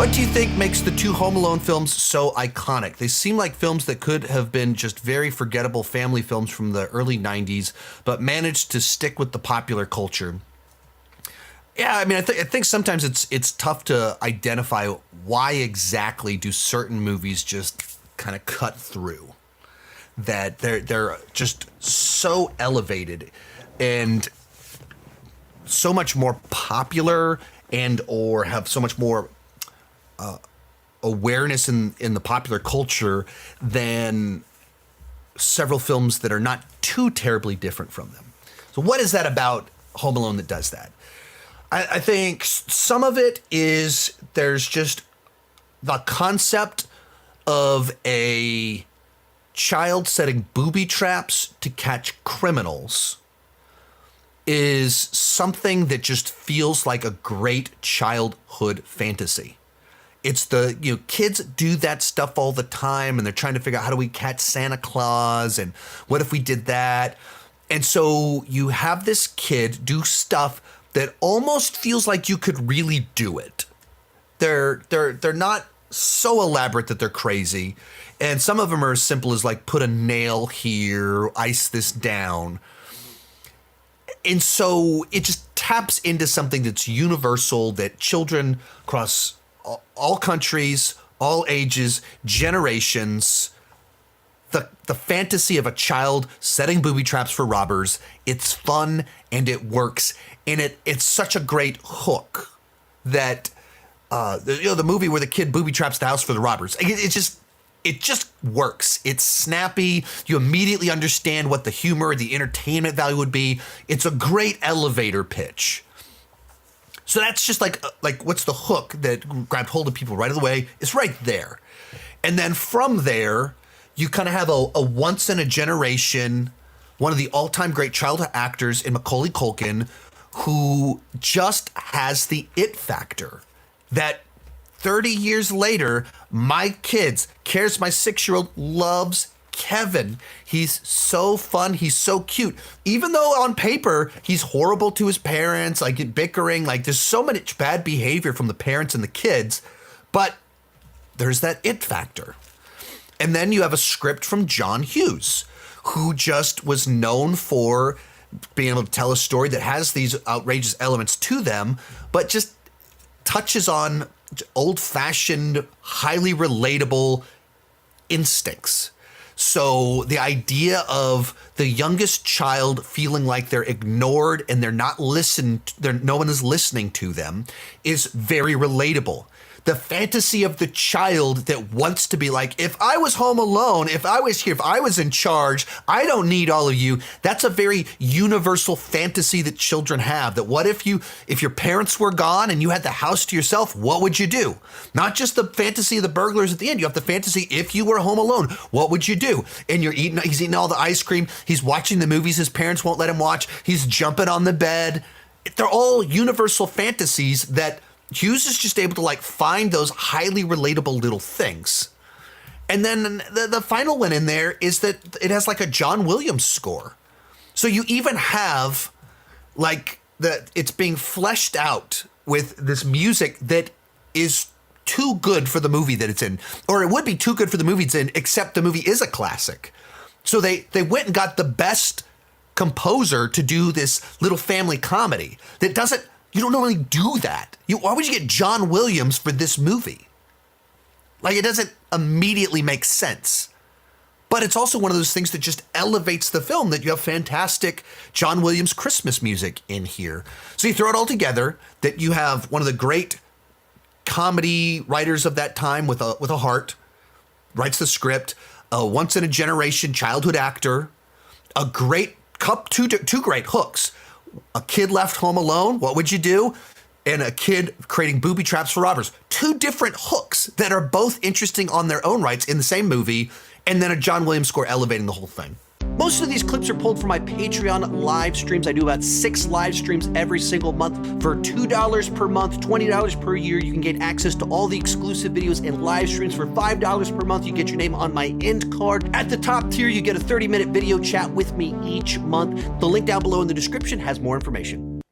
What do you think makes the two Home Alone films so iconic? They seem like films that could have been just very forgettable family films from the early 90s, but managed to stick with the popular culture. Yeah, I mean, I think sometimes it's tough to identify why exactly do certain movies just kind of cut through. That they're just so elevated and so much more popular and or have so much more awareness in the popular culture than several films that are not too terribly different from them. So what is that about Home Alone that does that? I think some of it is there's just the concept of a child setting booby traps to catch criminals is something that just feels like a great childhood fantasy. It's kids do that stuff all the time and they're trying to figure out how do we catch Santa Claus and what if we did that? And so you have this kid do stuff that almost feels like you could really do it. They're not so elaborate that they're crazy. And some of them are as simple as like put a nail here, ice this down. And so it just taps into something that's universal that children across all countries, all ages, generations, the fantasy of a child setting booby traps for robbers, it's fun and it works. And it's such a great hook that, the movie where the kid booby traps the house for the robbers, it just works. It's snappy. You immediately understand what the humor, the entertainment value would be. It's a great elevator pitch. So that's just like what's the hook that grabbed hold of people right away? It's right there. And then from there, you kind of have a once in a generation, one of the all-time great childhood actors in Macaulay Culkin, who just has the it factor that 30 years later, my kids, Cares, my 6-year-old, loves Kevin. He's so fun. He's so cute. Even though on paper, he's horrible to his parents, like bickering, like there's so much bad behavior from the parents and the kids, but there's that it factor. And then you have a script from John Hughes, who just was known for being able to tell a story that has these outrageous elements to them, but just touches on old-fashioned, highly relatable instincts. So the idea of the youngest child feeling like they're ignored and they're not listened, no one is listening to them is very relatable. The fantasy of the child that wants to be like, if I was home alone, if I was here, if I was in charge, I don't need all of you. That's a very universal fantasy that children have. That what if your parents were gone and you had the house to yourself, what would you do? Not just the fantasy of the burglars at the end. You have the fantasy if you were home alone, what would you do? And he's eating all the ice cream. He's watching the movies his parents won't let him watch. He's jumping on the bed. They're all universal fantasies that Hughes is just able to like find those highly relatable little things. And then the final one in there is that it has like a John Williams score. So you even have like it's being fleshed out with this music that is too good for the movie that it's in, or it would be too good for the movie it's in, except the movie is a classic. So they went and got the best composer to do this little family comedy that doesn't. You don't normally do that. Why would you get John Williams for this movie? Like, it doesn't immediately make sense. But it's also one of those things that just elevates the film, that you have fantastic John Williams Christmas music in here. So you throw it all together, that you have one of the great comedy writers of that time with a heart, writes the script, a once-in-a-generation childhood actor, a great two great hooks. A kid left home alone, what would you do? And a kid creating booby traps for robbers. Two different hooks that are both interesting on their own rights in the same movie, and then a John Williams score elevating the whole thing. Most of these clips are pulled from my Patreon live streams. I do about 6 live streams every single month. For $2 per month, $20 per year, you can get access to all the exclusive videos and live streams. For $5 per month, you get your name on my end card. At the top tier, you get a 30-minute video chat with me each month. The link down below in the description has more information.